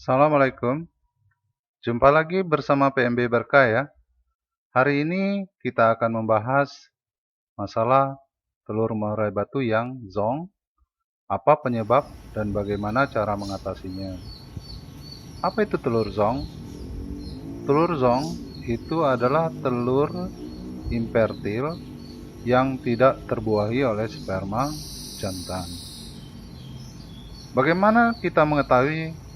Assalamualaikum, jumpa lagi bersama PMB Berkah ya. Hari ini kita akan membahas masalah telur murai batu yang zonk, apa penyebab dan bagaimana cara mengatasinya. Apa itu telur zonk? Telur zonk itu adalah telur infertil yang tidak terbuahi oleh sperma jantan. Bagaimana kita mengetahui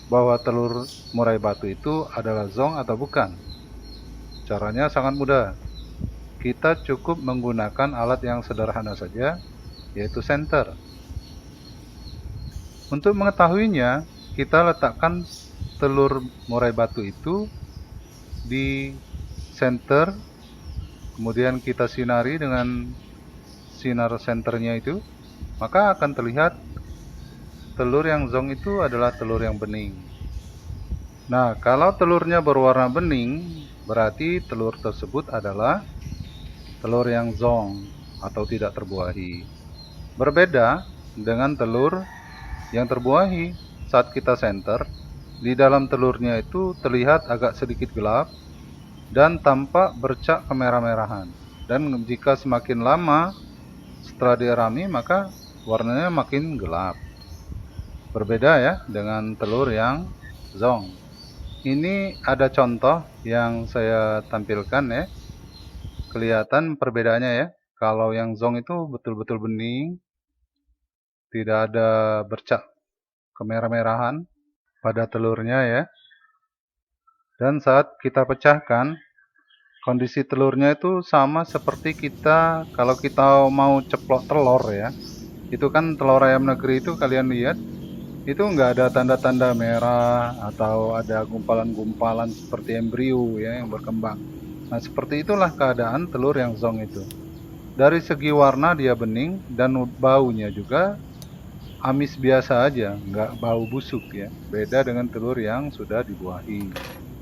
bahwa telur murai batu itu adalah zonk atau bukan? Caranya sangat mudah. Kita cukup menggunakan alat yang sederhana saja, yaitu senter. Untuk mengetahuinya, kita letakkan telur murai batu itu di senter, kemudian kita sinari dengan sinar senternya itu, maka akan terlihat telur yang zonk itu adalah telur yang bening. Nah, kalau telurnya berwarna bening, berarti telur tersebut adalah telur yang zonk atau tidak terbuahi. Berbeda dengan telur yang terbuahi. Saat kita senter, di dalam telurnya itu terlihat agak sedikit gelap dan tampak bercak kemerah-merahan. Dan jika semakin lama setelah dirami, maka warnanya makin gelap. Berbeda ya dengan telur yang zonk. Ini ada contoh yang saya tampilkan ya. Kelihatan perbedaannya ya. Kalau yang zonk itu betul-betul bening, tidak ada bercak kemerah-merahan pada telurnya ya. Dan saat kita pecahkan, kondisi telurnya itu sama seperti kalau kita mau ceplok telur ya. Itu kan telur ayam negeri itu kalian lihat, itu nggak ada tanda-tanda merah atau ada gumpalan-gumpalan seperti embrio ya yang berkembang. Nah, seperti itulah keadaan telur yang zonk itu. Dari segi warna dia bening dan baunya juga amis biasa aja, nggak bau busuk ya. Beda dengan telur yang sudah dibuahi.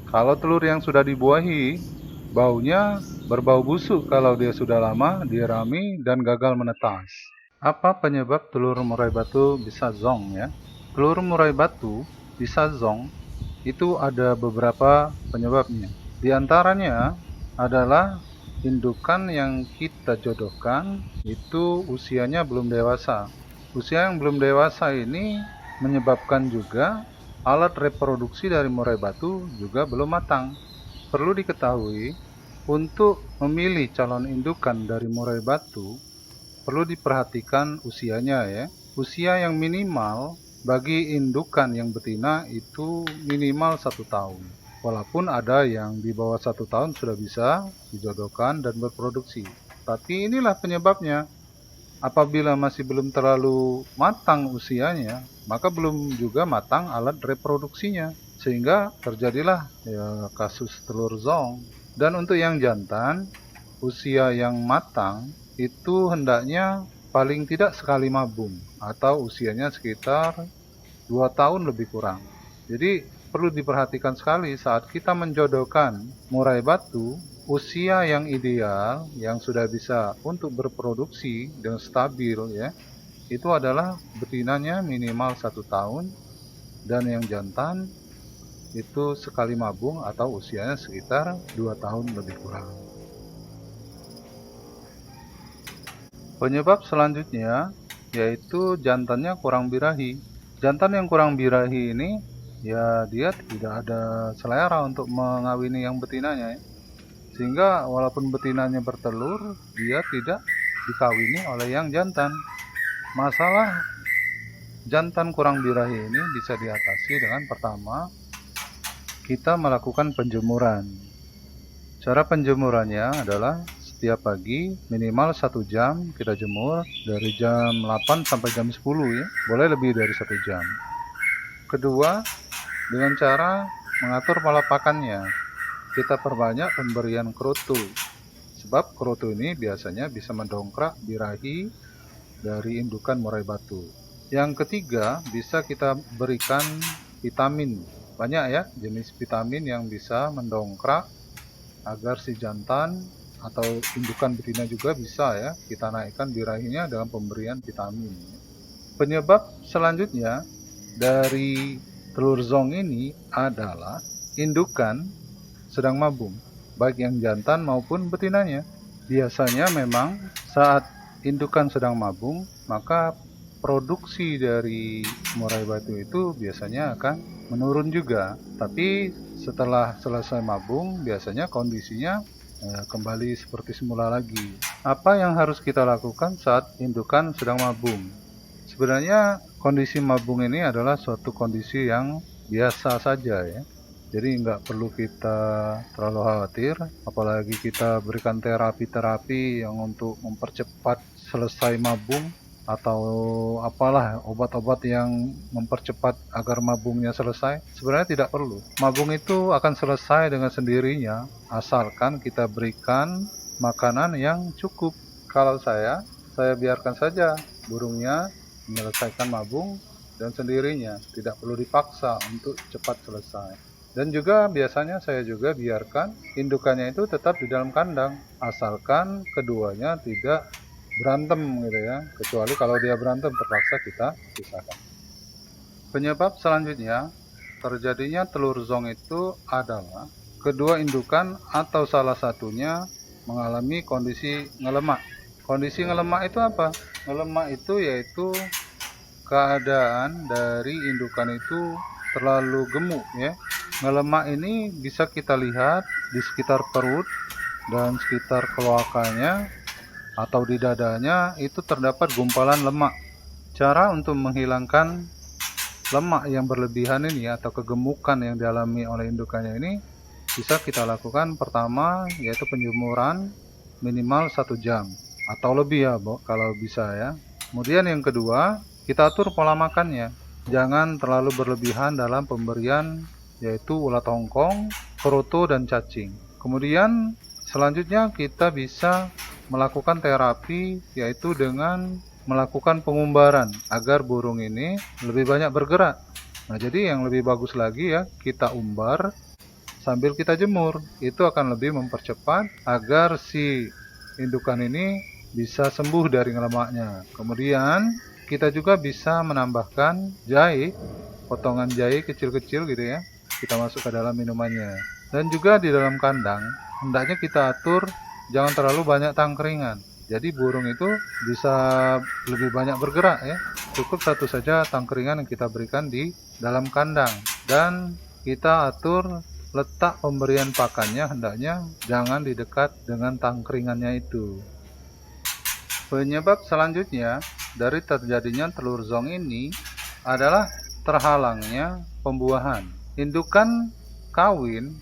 Kalau telur yang sudah dibuahi, baunya berbau busuk kalau dia sudah lama dirami dan gagal menetas. Apa penyebab telur murai batu bisa zonk ya? Telur murai batu bisa zonk itu ada beberapa penyebabnya. Di antaranya adalah indukan yang kita jodohkan itu usianya belum dewasa. Usia yang belum dewasa ini menyebabkan juga alat reproduksi dari murai batu juga belum matang. Perlu diketahui, untuk memilih calon indukan dari murai batu, perlu diperhatikan usianya ya. Usia yang minimal bagi indukan yang betina itu minimal 1 tahun. Walaupun ada yang di bawah 1 tahun sudah bisa dijodohkan dan berproduksi. Tapi inilah penyebabnya. Apabila masih belum terlalu matang usianya, maka belum juga matang alat reproduksinya. Sehingga terjadilah ya, kasus telur zonk. Dan untuk yang jantan, usia yang matang itu hendaknya paling tidak sekali mabung atau usianya sekitar 2 tahun lebih kurang. Jadi perlu diperhatikan sekali saat kita menjodohkan murai batu, usia yang ideal yang sudah bisa untuk berproduksi dan stabil ya, itu adalah betinanya minimal 1 tahun dan yang jantan itu sekali mabung atau usianya sekitar 2 tahun lebih kurang. Penyebab selanjutnya yaitu jantannya kurang birahi. Jantan yang kurang birahi ini ya dia tidak ada selera untuk mengawini yang betinanya ya. Sehingga walaupun betinanya bertelur, dia tidak dikawini oleh yang jantan. Masalah jantan kurang birahi ini bisa diatasi dengan pertama, kita melakukan penjemuran. Cara penjemurannya adalah setiap pagi minimal 1 jam kita jemur dari jam 8 sampai jam 10 ya, boleh lebih dari 1 jam. Kedua, dengan cara mengatur pola pakannya. Kita perbanyak pemberian kroto, sebab kroto ini biasanya bisa mendongkrak birahi dari indukan murai batu. Yang ketiga, bisa kita berikan vitamin. Banyak ya jenis vitamin yang bisa mendongkrak agar si jantan atau indukan betina juga bisa ya kita naikkan birahinya dengan pemberian vitamin. Penyebab selanjutnya dari telur zong ini adalah indukan sedang mabung, baik yang jantan maupun betinanya. Biasanya memang saat indukan sedang mabung, maka produksi dari murai batu itu biasanya akan menurun juga. Tapi setelah selesai mabung, biasanya kondisinya kembali seperti semula lagi. Apa yang harus kita lakukan saat indukan sedang mabung? Sebenarnya kondisi mabung ini adalah suatu kondisi yang biasa saja ya. Jadi nggak perlu kita terlalu khawatir, apalagi kita berikan terapi-terapi yang untuk mempercepat selesai mabung atau apalah obat-obat yang mempercepat agar mabungnya selesai. Sebenarnya tidak perlu. Mabung itu akan selesai dengan sendirinya asalkan kita berikan makanan yang cukup. Kalau saya biarkan saja burungnya menyelesaikan mabung dan sendirinya, tidak perlu dipaksa untuk cepat selesai. Dan juga biasanya saya juga biarkan indukannya itu tetap di dalam kandang, asalkan keduanya tidak berantem gitu ya. Kecuali kalau dia berantem terpaksa kita pisahkan. Penyebab selanjutnya terjadinya telur zong itu adalah kedua indukan atau salah satunya mengalami kondisi ngelemak. Kondisi ngelemak itu apa? Ngelemak itu yaitu keadaan dari indukan itu terlalu gemuk ya. Ngelemak ini bisa kita lihat di sekitar perut dan sekitar keloakanya atau di dadanya itu terdapat gumpalan lemak. Cara untuk menghilangkan lemak yang berlebihan ini atau kegemukan yang dialami oleh indukannya ini bisa kita lakukan pertama yaitu penjemuran minimal 1 jam atau lebih ya kalau bisa ya. Kemudian yang kedua, kita atur pola makannya. Jangan terlalu berlebihan dalam pemberian yaitu ulat hongkong, kroto, dan cacing. Kemudian selanjutnya kita bisa melakukan terapi yaitu dengan melakukan pengumbaran agar burung ini lebih banyak bergerak. Nah, jadi yang lebih bagus lagi ya kita umbar sambil kita jemur. Itu akan lebih mempercepat agar si indukan ini bisa sembuh dari ngelemaknya. Kemudian kita juga bisa menambahkan jahe, potongan jahe kecil-kecil gitu ya. Kita masuk ke dalam minumannya. Dan juga di dalam kandang hendaknya kita atur jangan terlalu banyak tangkringan. Jadi burung itu bisa lebih banyak bergerak ya. Cukup satu saja tangkringan yang kita berikan di dalam kandang. Dan kita atur letak pemberian pakannya hendaknya jangan di dekat dengan tangkringannya itu. Penyebab selanjutnya dari terjadinya telur zong ini adalah terhalangnya pembuahan. Indukan kawin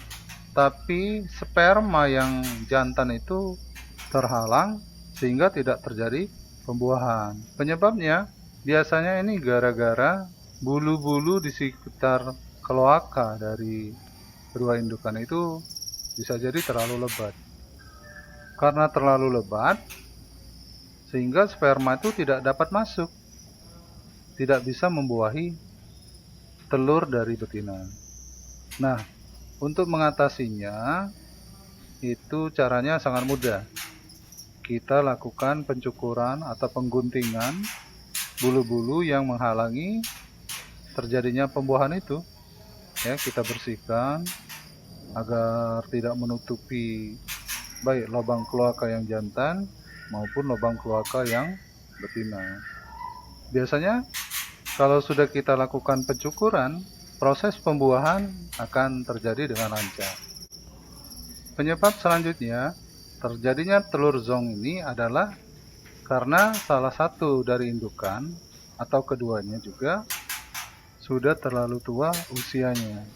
tapi sperma yang jantan itu terhalang sehingga tidak terjadi pembuahan. Penyebabnya biasanya ini gara-gara bulu-bulu di sekitar kloaka dari kedua indukan itu bisa jadi terlalu lebat. Karena terlalu lebat sehingga sperma itu tidak dapat masuk, tidak bisa membuahi telur dari betina. Nah, untuk mengatasinya itu caranya sangat mudah. Kita lakukan pencukuran atau pengguntingan bulu-bulu yang menghalangi terjadinya pembuahan itu. Ya, kita bersihkan agar tidak menutupi baik lubang kloaka yang jantan maupun lubang kloaka yang betina. Biasanya kalau sudah kita lakukan pencukuran, proses pembuahan akan terjadi dengan lancar. Penyebab selanjutnya terjadinya telur zong ini adalah karena salah satu dari indukan atau keduanya juga sudah terlalu tua usianya.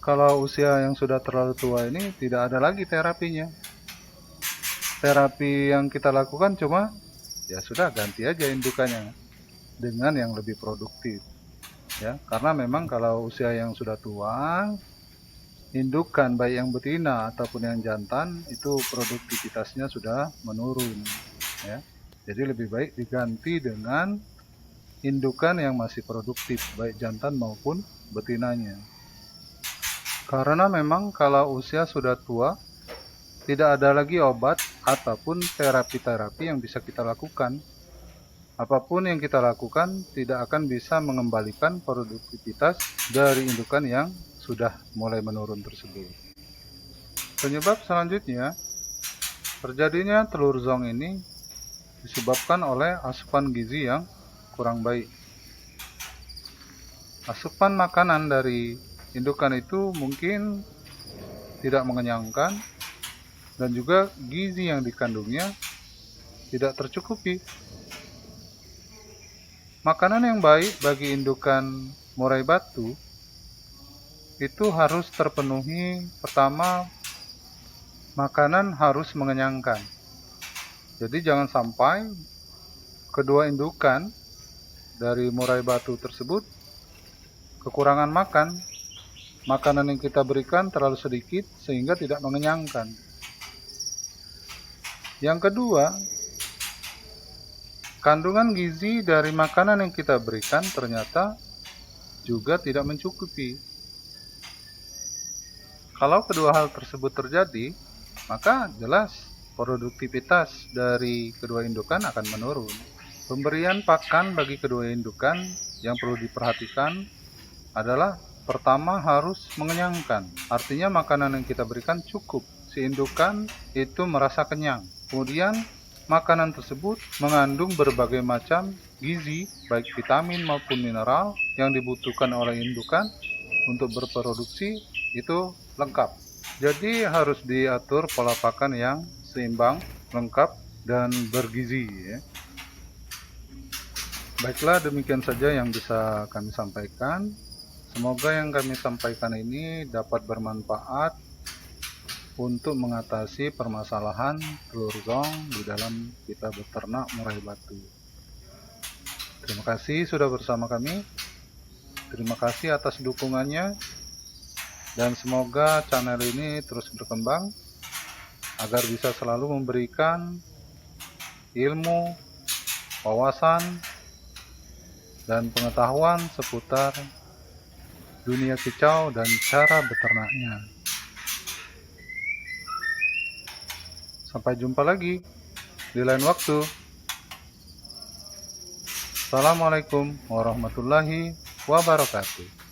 Kalau usia yang sudah terlalu tua ini tidak ada lagi terapinya. Terapi yang kita lakukan cuma ya sudah ganti aja indukannya dengan yang lebih produktif. Ya, karena memang kalau usia yang sudah tua, indukan baik yang betina ataupun yang jantan itu produktivitasnya sudah menurun. Ya, jadi lebih baik diganti dengan indukan yang masih produktif baik jantan maupun betinanya. Karena memang kalau usia sudah tua, tidak ada lagi obat ataupun terapi-terapi yang bisa kita lakukan. apapun yang kita lakukan tidak akan bisa mengembalikan produktivitas dari indukan yang sudah mulai menurun tersebut. Penyebab selanjutnya, terjadinya telur zong ini disebabkan oleh asupan gizi yang kurang baik. Asupan makanan dari indukan itu mungkin tidak mengenyangkan dan juga gizi yang dikandungnya tidak tercukupi. Makanan yang baik bagi indukan murai batu itu harus terpenuhi. Pertama, makanan harus mengenyangkan. Jadi jangan sampai kedua indukan dari murai batu tersebut kekurangan makan. Makanan yang kita berikan terlalu sedikit sehingga tidak mengenyangkan. Yang kedua, kandungan gizi dari makanan yang kita berikan ternyata juga tidak mencukupi. Kalau kedua hal tersebut terjadi, maka jelas produktivitas dari kedua indukan akan menurun. Pemberian pakan bagi kedua indukan yang perlu diperhatikan adalah pertama harus mengenyangkan. Artinya makanan yang kita berikan cukup. Si indukan itu merasa kenyang. Kemudian makanan tersebut mengandung berbagai macam gizi, baik vitamin maupun mineral yang dibutuhkan oleh indukan untuk berproduksi itu lengkap. Jadi harus diatur pola pakan yang seimbang, lengkap, dan bergizi ya. Baiklah, demikian saja yang bisa kami sampaikan. Semoga yang kami sampaikan ini dapat bermanfaat untuk mengatasi permasalahan telur zong di dalam kita beternak murai batu. Terima kasih sudah bersama kami. Terima kasih atas dukungannya. Dan semoga channel ini terus berkembang agar bisa selalu memberikan ilmu, wawasan, dan pengetahuan seputar dunia kicau dan cara beternaknya. Sampai jumpa lagi di lain waktu. Assalamualaikum warahmatullahi wabarakatuh.